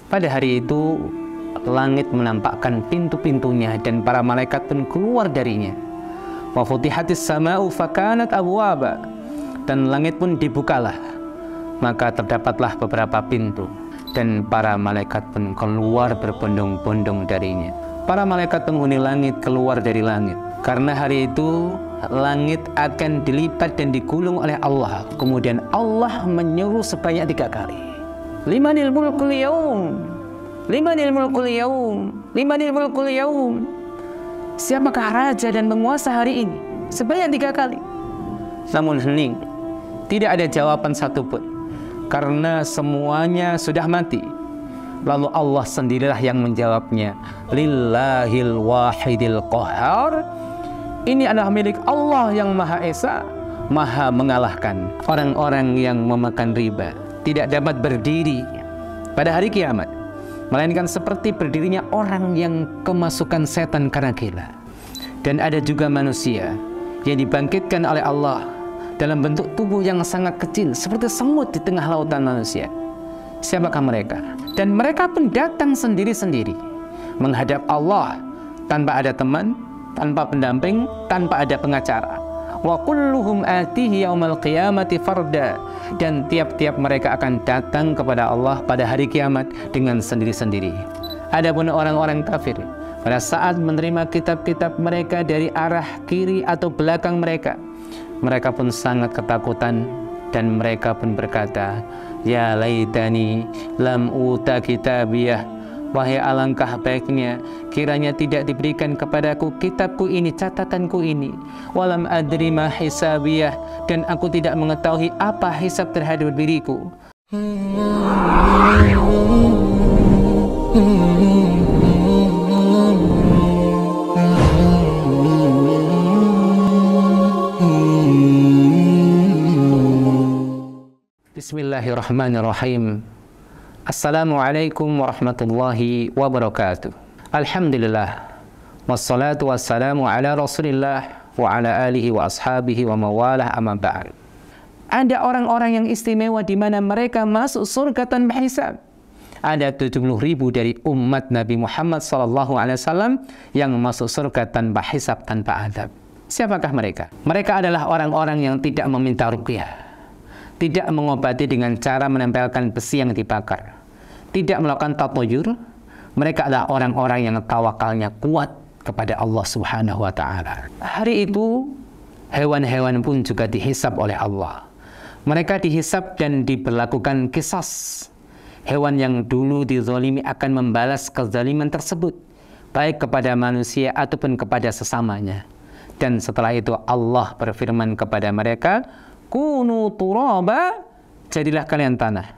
Pada hari itu langit menampakkan pintu-pintunya dan para malaikat pun keluar darinya. Wa futihatis sama'u fakanat abwaba, dan langit pun dibukalah, maka terdapatlah beberapa pintu dan para malaikat pun keluar berbondong-bondong darinya. Para malaikat penghuni langit keluar dari langit karena hari itu langit akan dilipat dan digulung oleh Allah. Kemudian Allah menyuruh sebanyak 3 kali. Limanil mulkul yaum, limanil mulkul yaum, limanil mulkul yaum. Siapakah raja dan penguasa hari ini? Sebanyak 3 kali. Namun hening, tidak ada jawaban satupun karena semuanya sudah mati. Lalu Allah sendirilah yang menjawabnya. Lillahil wahidil qahar. Ini adalah milik Allah yang Maha Esa, Maha mengalahkan. Orang-orang yang memakan riba tidak dapat berdiri pada hari kiamat, melainkan seperti berdirinya orang yang kemasukan setan karena gila. Dan ada juga manusia yang dibangkitkan oleh Allah dalam bentuk tubuh yang sangat kecil seperti semut di tengah lautan manusia. Siapakah mereka? Dan mereka pun datang sendiri-sendiri menghadap Allah tanpa ada teman, tanpa pendamping, tanpa ada pengacara. Wa kulluhum atihi yaumal qiyamati farda, dan tiap-tiap mereka akan datang kepada Allah pada hari kiamat dengan sendiri-sendiri. Adapun orang-orang kafir, pada saat menerima kitab-kitab mereka dari arah kiri atau belakang mereka, mereka pun sangat ketakutan dan mereka pun berkata, ya laitani lam uta kitabiyah, wahai alangkah baiknya kiranya tidak diberikan kepadaku kitabku ini, catatanku ini. Walam adri ma hisabiyah, dan aku tidak mengetahui apa hisab terhadap diriku. Bismillahirrahmanirrahim. Assalamualaikum warahmatullahi wabarakatuh. Alhamdulillah, wassalatu wassalamu ala rasulillah wa ala alihi wa ashabihi wa mawalah, amma ba'd. Ada orang-orang yang istimewa di mana mereka masuk surga tanpa hisab. Ada 70.000 dari umat Nabi Muhammad SAW yang masuk surga tanpa hisab, tanpa adab. Siapakah mereka? Mereka adalah orang-orang yang tidak meminta ruqyah, tidak mengobati dengan cara menempelkan besi yang dibakar, tidak melakukan tatuyur. Mereka adalah orang-orang yang tawakalnya kuat kepada Allah Subhanahu wa Ta'ala. Hari itu hewan-hewan pun juga dihisab oleh Allah. Mereka dihisab dan diberlakukan qisas. Hewan yang dulu dizalimi akan membalas kezaliman tersebut, baik kepada manusia ataupun kepada sesamanya. Dan setelah itu Allah berfirman kepada mereka, kunu turaba, jadilah kalian tanah.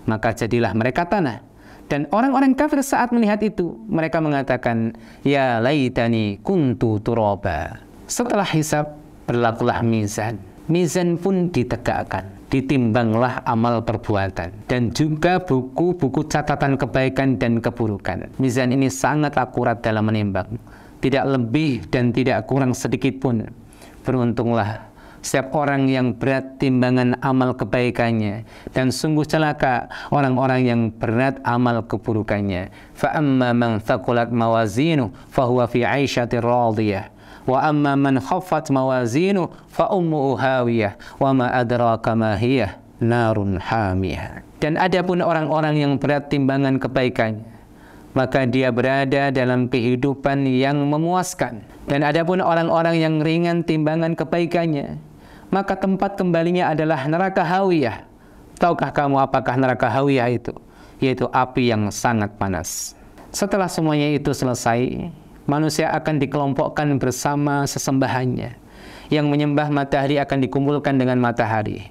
Maka jadilah mereka tanah. Dan orang-orang kafir saat melihat itu, mereka mengatakan, ya laitani kuntu turaba. Setelah hisab, berlakulah mizan. Mizan pun ditegakkan, ditimbanglah amal perbuatan dan juga buku-buku catatan kebaikan dan keburukan. Mizan ini sangat akurat dalam menimbang, tidak lebih dan tidak kurang sedikit pun. Beruntunglah setiap orang yang berat timbangan amal kebaikannya, dan sungguh celaka orang-orang yang berat amal keburukannya. Fa amma man thaqulat mawazinu fahuwa fi 'aisyatir radiyah, wa amma man khaffat mawazinu fa ummuhu hawiyah, wa ma adraka ma hiya narun hamiyah. Dan adapun orang-orang yang berat timbangan kebaikannya, maka dia berada dalam kehidupan yang memuaskan. Dan adapun orang-orang yang ringan timbangan kebaikannya, maka tempat kembalinya adalah neraka hawiyah. Tahukah kamu apakah neraka hawiyah itu? Yaitu api yang sangat panas. Setelah semuanya itu selesai, manusia akan dikelompokkan bersama sesembahannya. Yang menyembah matahari akan dikumpulkan dengan matahari,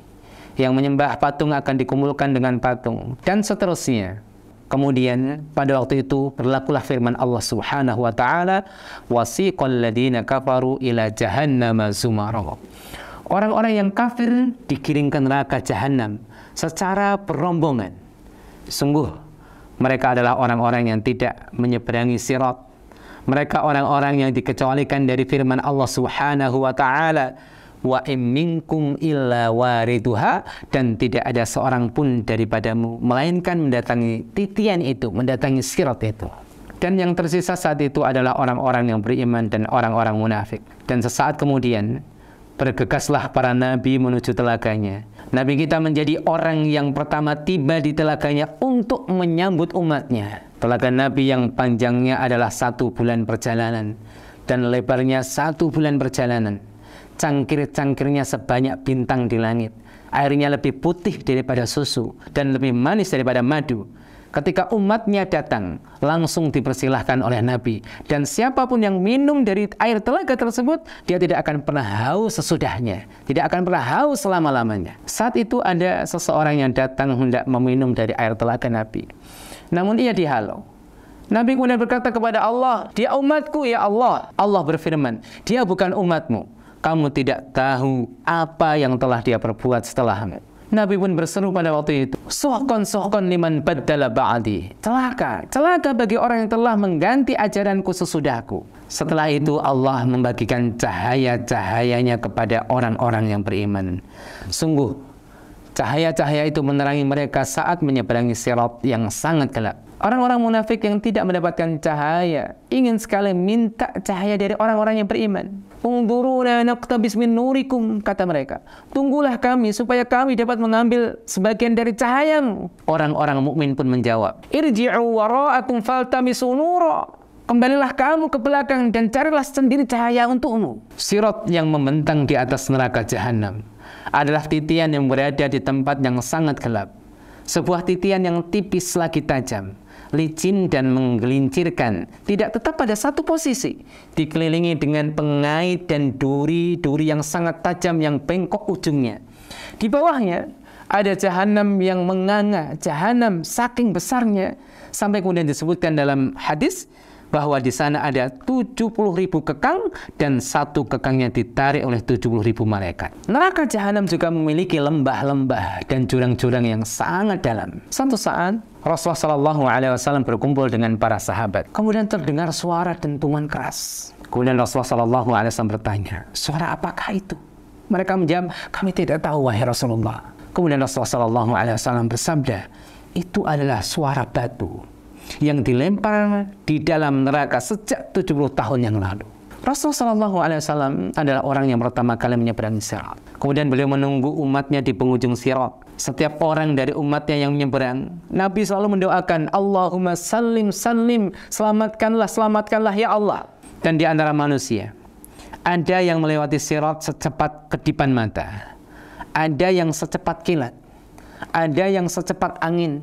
yang menyembah patung akan dikumpulkan dengan patung, dan seterusnya. Kemudian pada waktu itu berlakulah firman Allah Subhanahu wa Ta'ala, wasiqal ladina kafaru ila jahannama zumara. Orang-orang yang kafir digiring ke neraka jahanam secara berombongan. Sungguh mereka adalah orang-orang yang tidak menyeberangi sirat. Mereka orang-orang yang dikecualikan dari firman Allah Subhanahu wa Ta'ala, wa in minkum illa wariduha, dan tidak ada seorang pun daripadamu melainkan mendatangi titian itu, mendatangi sirat itu. Dan yang tersisa saat itu adalah orang-orang yang beriman dan orang-orang munafik. Dan sesaat kemudian bergegaslah para nabi menuju telaganya. Nabi kita menjadi orang yang pertama tiba di telaganya untuk menyambut umatnya. Telaga Nabi yang panjangnya adalah 1 bulan perjalanan dan lebarnya 1 bulan perjalanan. Cangkir-cangkirnya sebanyak bintang di langit. Airnya lebih putih daripada susu dan lebih manis daripada madu. Ketika umatnya datang, langsung dipersilahkan oleh Nabi. Dan siapapun yang minum dari air telaga tersebut, dia tidak akan pernah haus sesudahnya. Tidak akan pernah haus selama-lamanya. Saat itu ada seseorang yang datang hendak meminum dari air telaga Nabi. Namun ia dihalau. Nabi kemudian berkata kepada Allah, "Dia umatku ya Allah." Allah berfirman, "Dia bukan umatmu. Kamu tidak tahu apa yang telah dia perbuat setelahmu." Nabi pun berseru pada waktu itu, "Suhqan liman baddala ba'di." Celaka bagi orang yang telah mengganti ajaranku sesudahku. Setelah itu Allah membagikan cahaya-cahayanya kepada orang-orang yang beriman. Sungguh, cahaya-cahaya itu menerangi mereka saat menyeberangi sirat yang sangat gelap. Orang-orang munafik yang tidak mendapatkan cahaya ingin sekali minta cahaya dari orang-orang yang beriman. "Unduruna naqtabis min nurikum," kata mereka. "Tunggulah kami supaya kami dapat mengambil sebagian dari cahayamu." Orang-orang mukmin pun menjawab, "Irji'u wara'akum faltamisu nura." Kembalilah kamu ke belakang dan carilah sendiri cahaya untukmu. Sirat yang membentang di atas neraka jahanam adalah titian yang berada di tempat yang sangat gelap. Sebuah titian yang tipis lagi tajam, licin dan menggelincirkan, tidak tetap pada satu posisi, dikelilingi dengan pengait dan duri-duri yang sangat tajam yang bengkok ujungnya. Di bawahnya ada jahanam yang menganga, jahanam saking besarnya, sampai kemudian disebutkan dalam hadis bahwa di sana ada 70.000 kekang dan satu kekangnya ditarik oleh 70.000 malaikat. Neraka jahanam juga memiliki lembah-lembah dan jurang-jurang yang sangat dalam. Suatu saat Rasulullah SAW berkumpul dengan para sahabat. Kemudian terdengar suara dentuman keras. Kemudian Rasulullah SAW bertanya, "Suara apakah itu?" Mereka menjawab, "Kami tidak tahu, wahai Rasulullah." Kemudian Rasulullah SAW bersabda, "Itu adalah suara batu yang dilempar di dalam neraka sejak 70 tahun yang lalu." Rasulullah SAW adalah orang yang pertama kali menyeberangi sirat. Kemudian beliau menunggu umatnya di penghujung sirat. Setiap orang dari umatnya yang menyeberang, Nabi selalu mendoakan, "Allahumma sallim sallim," selamatkanlah ya Allah. Dan di antara manusia, ada yang melewati sirat secepat kedipan mata, ada yang secepat kilat, ada yang secepat angin,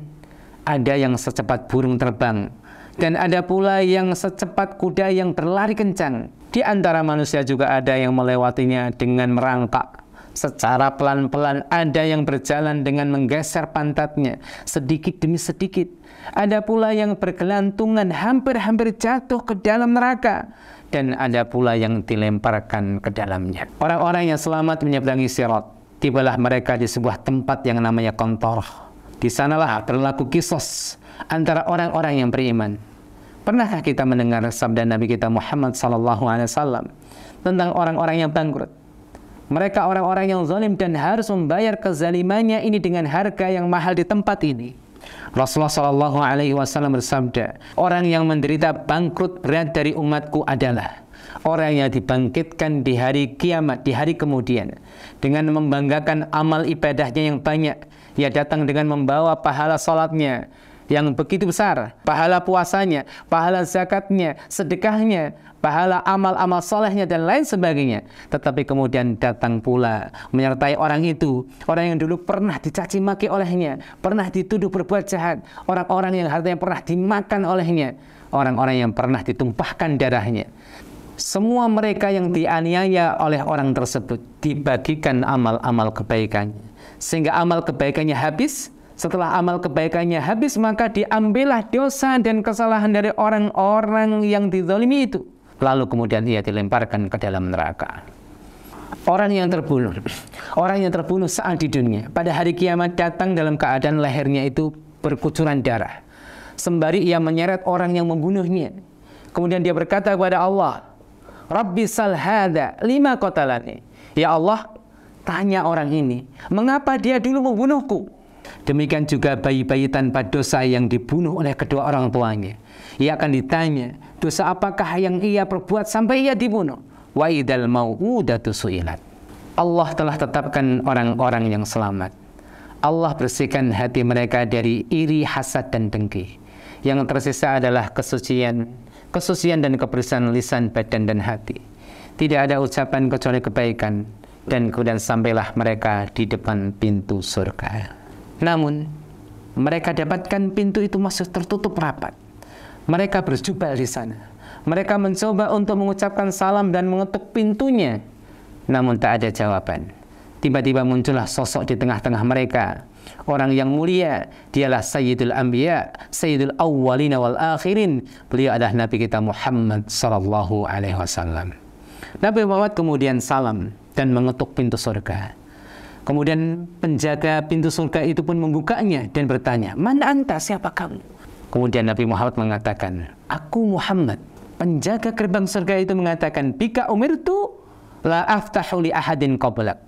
ada yang secepat burung terbang, dan ada pula yang secepat kuda yang berlari kencang. Di antara manusia juga ada yang melewatinya dengan merangkak secara pelan-pelan, ada yang berjalan dengan menggeser pantatnya sedikit demi sedikit, ada pula yang bergelantungan hampir-hampir jatuh ke dalam neraka, dan ada pula yang dilemparkan ke dalamnya. Orang-orang yang selamat menyeberangi sirat, tibalah mereka di sebuah tempat yang namanya Qantarah. Di sanalah berlaku kisos antara orang-orang yang beriman. Pernahkah kita mendengar sabda Nabi kita Muhammad SAW tentang orang-orang yang bangkrut? Mereka orang-orang yang zalim dan harus membayar kezalimannya ini dengan harga yang mahal di tempat ini. Rasulullah SAW bersabda, "Orang yang menderita bangkrut berat dari umatku adalah orang yang dibangkitkan di hari kiamat, di hari kemudian, dengan membanggakan amal ibadahnya yang banyak. Ia datang dengan membawa pahala salatnya yang begitu besar, pahala puasanya, pahala zakatnya, sedekahnya, pahala amal-amal solehnya, dan lain sebagainya. Tetapi kemudian datang pula menyertai orang itu, orang yang dulu pernah dicaci maki olehnya, pernah dituduh berbuat jahat, orang-orang yang hartanya pernah dimakan olehnya, orang-orang yang pernah ditumpahkan darahnya. Semua mereka yang dianiaya oleh orang tersebut dibagikan amal-amal kebaikannya, sehingga amal kebaikannya habis. Setelah amal kebaikannya habis, maka diambillah dosa dan kesalahan dari orang-orang yang dizalimi itu. Lalu kemudian ia dilemparkan ke dalam neraka. Orang yang terbunuh saat di dunia, pada hari kiamat datang dalam keadaan lehernya itu berkucuran darah, sembari ia menyeret orang yang membunuhnya. Kemudian dia berkata kepada Allah, "Rabbi sal hadza lima qatalani." Ya Allah, tanya orang ini, mengapa dia dulu membunuhku? Demikian juga bayi-bayi tanpa dosa yang dibunuh oleh kedua orang tuanya. Ia akan ditanya, dosa apakah yang ia perbuat sampai ia dibunuh? Wa idzal mau'udatu su'ilat. Allah telah tetapkan orang-orang yang selamat. Allah bersihkan hati mereka dari iri, hasad, dan dengki. Yang tersisa adalah kesucian dan kebersihan lisan, badan, dan hati. Tidak ada ucapan kecuali kebaikan, dan kemudian sampailah mereka di depan pintu surga. Namun, mereka dapatkan pintu itu masih tertutup rapat. Mereka berjubel di sana. Mereka mencoba untuk mengucapkan salam dan mengetuk pintunya. Namun tak ada jawaban. Tiba-tiba muncullah sosok di tengah-tengah mereka. Orang yang mulia, dialah Sayyidul Anbiya, Sayyidul Awwalina wal Akhirin. Beliau adalah Nabi kita Muhammad sallallahu alaihi wasallam. Nabi Muhammad kemudian salam dan mengetuk pintu surga. Kemudian penjaga pintu surga itu pun membukanya dan bertanya, "Man anta, siapa kamu?" Kemudian Nabi Muhammad mengatakan, "Aku Muhammad." Penjaga gerbang surga itu mengatakan, "Bika umirtu la aftahu li ahadin qablak."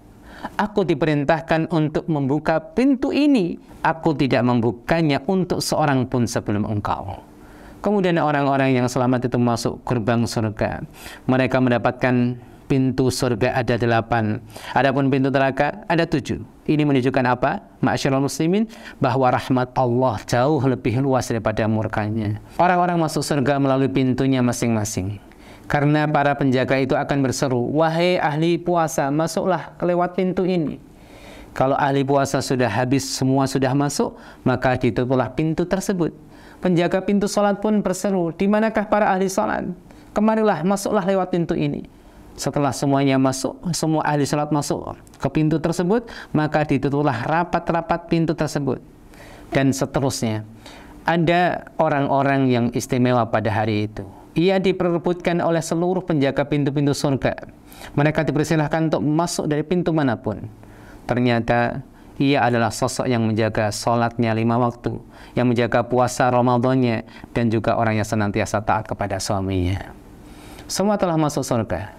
Aku diperintahkan untuk membuka pintu ini. Aku tidak membukanya untuk seorang pun sebelum engkau. Kemudian orang-orang yang selamat itu masuk gerbang surga. Mereka mendapatkan pintu surga ada 8. Adapun pintu neraka ada 7. Ini menunjukkan apa? Ma'asyiral muslimin, bahwa rahmat Allah jauh lebih luas daripada murkanya. Orang-orang masuk surga melalui pintunya masing-masing. Karena para penjaga itu akan berseru, "Wahai ahli puasa, masuklah lewat pintu ini." Kalau ahli puasa sudah habis, semua sudah masuk, maka ditutuplah pintu tersebut. Penjaga pintu sholat pun berseru, "Di manakah para ahli sholat? Kemarilah, masuklah lewat pintu ini." Setelah semuanya masuk, semua ahli sholat masuk ke pintu tersebut, maka ditutuplah rapat-rapat pintu tersebut. Dan seterusnya. Ada orang-orang yang istimewa pada hari itu. Ia diperebutkan oleh seluruh penjaga pintu-pintu surga. Mereka dipersilahkan untuk masuk dari pintu manapun. Ternyata ia adalah sosok yang menjaga sholatnya 5 waktu, yang menjaga puasa Ramadannya, dan juga orang yang senantiasa taat kepada suaminya. Semua telah masuk surga.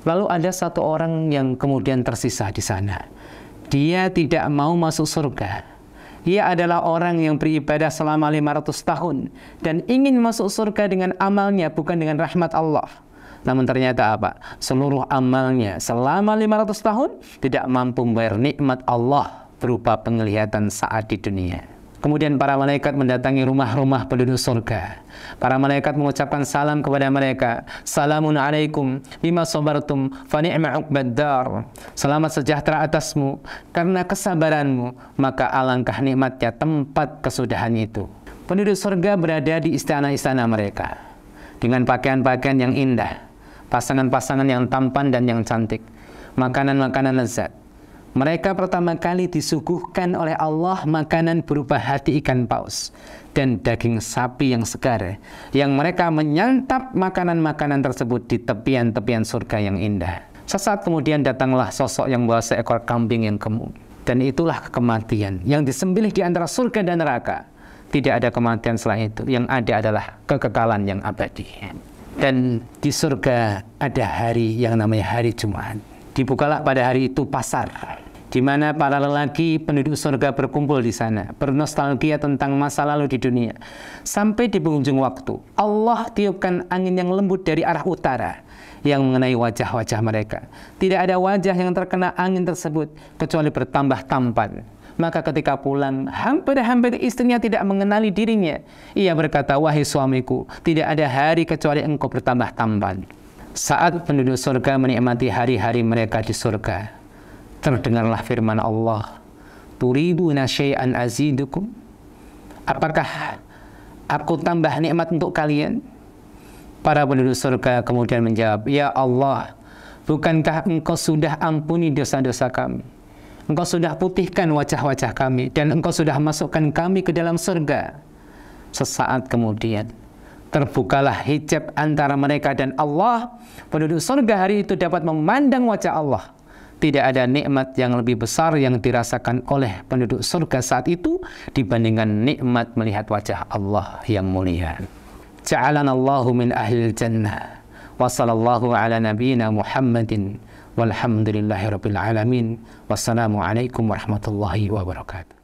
Lalu ada satu orang yang kemudian tersisa di sana. Dia tidak mau masuk surga. Ia adalah orang yang beribadah selama 500 tahun dan ingin masuk surga dengan amalnya, bukan dengan rahmat Allah. Namun ternyata apa? Seluruh amalnya selama 500 tahun tidak mampu membayar nikmat Allah berupa penglihatan saat di dunia. Kemudian para malaikat mendatangi rumah-rumah penduduk surga. Para malaikat mengucapkan salam kepada mereka. "Salamun alaikum bima sabartum fa ni'ma uqbad dar." Selamat sejahtera atasmu karena kesabaranmu, maka alangkah nikmatnya tempat kesudahan itu. Penduduk surga berada di istana-istana mereka dengan pakaian-pakaian yang indah, pasangan-pasangan yang tampan dan yang cantik, makanan-makanan lezat. Mereka pertama kali disuguhkan oleh Allah makanan berupa hati ikan paus dan daging sapi yang segar, yang mereka menyantap makanan-makanan tersebut di tepian-tepian surga yang indah. Sesaat kemudian datanglah sosok yang membawa seekor kambing yang gemuk. Dan itulah kematian yang disembelih di antara surga dan neraka. Tidak ada kematian setelah itu. Yang ada adalah kekekalan yang abadi. Dan di surga ada hari yang namanya hari Jumat. Dibukalah pada hari itu pasar, di mana para lelaki penduduk surga berkumpul di sana, bernostalgia tentang masa lalu di dunia. Sampai di penghujung waktu, Allah tiupkan angin yang lembut dari arah utara yang mengenai wajah-wajah mereka. Tidak ada wajah yang terkena angin tersebut kecuali bertambah tampan. Maka ketika pulang, hampir-hampir istrinya tidak mengenali dirinya. Ia berkata, "Wahai suamiku, tidak ada hari kecuali engkau bertambah tampan." Saat penduduk surga menikmati hari-hari mereka di surga, terdengarlah firman Allah, "Turiduna syai'an azidukum?" Apakah aku tambah nikmat untuk kalian? Para penduduk surga kemudian menjawab, "Ya Allah, bukankah engkau sudah ampuni dosa-dosa kami? Engkau sudah putihkan wajah-wajah kami, dan engkau sudah masukkan kami ke dalam surga." Sesaat kemudian terbukalah hijab antara mereka dan Allah. Penduduk surga hari itu dapat memandang wajah Allah. Tidak ada nikmat yang lebih besar yang dirasakan oleh penduduk surga saat itu dibandingkan nikmat melihat wajah Allah yang mulia. Ja'alanallahu min ahlil jannah. Wa sallallahu ala nabiyyina Muhammadin Walhamdulillahirabbil alamin. Wassalamualaikum warahmatullahi wabarakatuh.